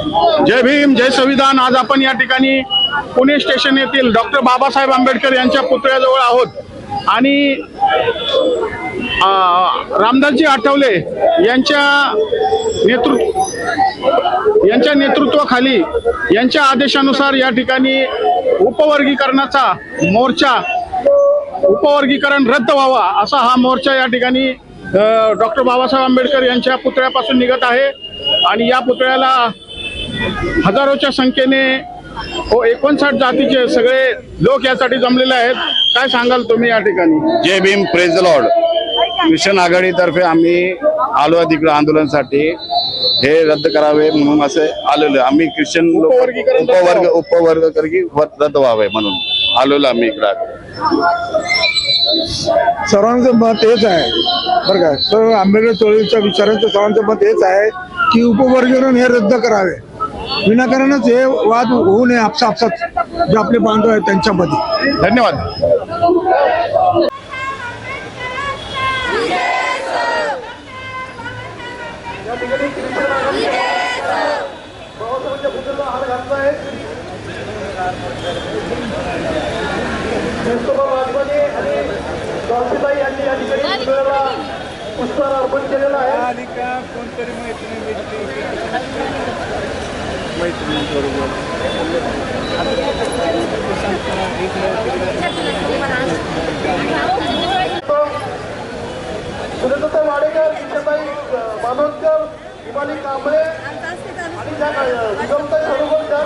जय भीम जय संविधान। आज आपण या ठिकाणी पुणे स्टेशन येथील डॉक्टर बाबासाहेब आंबेडकर यांच्या पुतळ्याजवळ आहोत आणि रामदासजी आठवले यांच्या नेतृत्वाखाली यांच्या आदेशानुसार या ठिकाणी उपवर्गीकरणाचा मोर्चा, उपवर्गीकरण रद्द व्हावा असा हा मोर्चा या ठिकाणी डॉक्टर बाबासाहेब आंबेडकर यांच्या पुतळ्यापासून निघत आहे आणि या पुतळ्याला हजारोच्या संख्येने 59 जातीचे सगळे लोक यासाठी जमलेले आहेत। काय सांगाल तुम्ही या ठिकाणी? जय Bhim, praise the Lord. Christian आघाडीतर्फे आम्ही आलो तिकडे आंदोलनासाठी, हे रद्द करावे म्हणून असे आलेलो आम्ही। ख्रिश्चन उपवर्ग रद्द व्हावे म्हणून आलेलो आम्ही इकडे। सर्वांचं मत हेच आहे बरं का, सर्व आंबेडकर चळवळीच्या विचारांचं सर्वांचं मत हेच आहे की उपवर्गीकरण हे रद्द करावे, विनाकारणच हे वाद होऊ नये आपसात जे आपले बांधव आहेत त्यांच्यामध्ये। धन्यवाद। पुष्पहार अर्पण केलेला आहे आणि का कोणतरी मैत्रिणी बरोबर सुरेंद्र वाडेकर, विजयताई मानोदकर, हिमाली कांबळे आणि निगमताई सरोवरकर।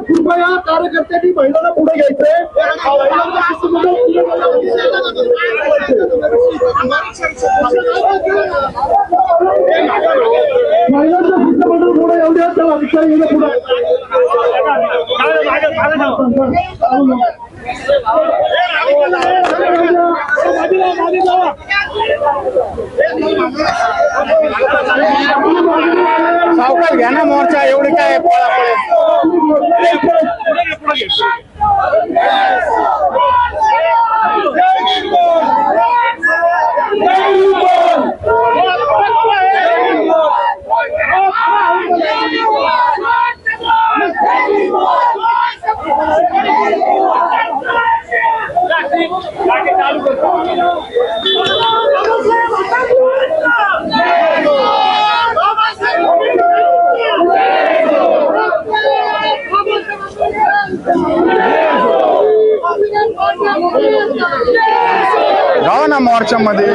कृपया कार्यकर्त्यांनी महिलांना पुढे घ्यायचंय। महिलांच्या शिष्टमंडळ पुढे येऊ द्या, त्याला विचार घेणं पुढे सावकार घ्या ना मोर्चा, एवढे काय जाओ ना मोर्चामध्ये।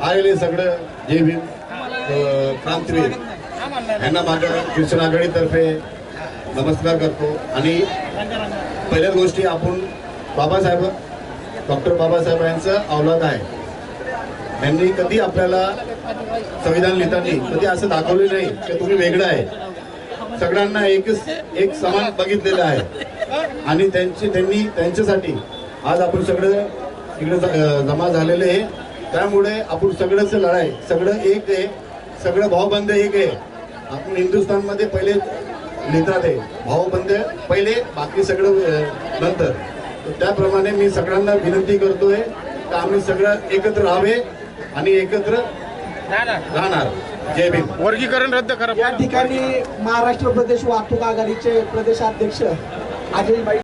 आलेले सगळं जे भीम क्रांतीवीर यांना माझ्या ख्रिश्चन आघाडीतर्फे नमस्कार करतो. आणि पहिल्याच गोष्टी आपण बाबासाहेब डॉक्टर बाबासाहेब यांचं औलाद आहे. यांनी कधी आपल्याला संविधान लिहिताना कधी असं दाखवले नाही की तुम्ही वेगळं आहे. सगळ्यांना एक समान बघितलेलं आहे आणि त्यांनी त्यांच्यासाठी आज आपण सगळं इकडे जमा झालेले आहे. त्यामुळे आपण सगळंच लढाई सगळं एक आहे, सगळं भावबंद एक आहे. आपण हिंदुस्थानमध्ये पहिले लिहितात आहे भावबंद पहिले, बाकी सगळं नंतर. त्याप्रमाणे मी सगळ्यांना विनंती करतोय की आम्ही सगळं एकत्र राहावे आणि एकत्र राहणार. जय भीम. वर्गीकरण रद्द करा. या ठिकाणी महाराष्ट्र प्रदेश वाहतूक आघाडीचे प्रदेशाध्यक्ष अजयभाई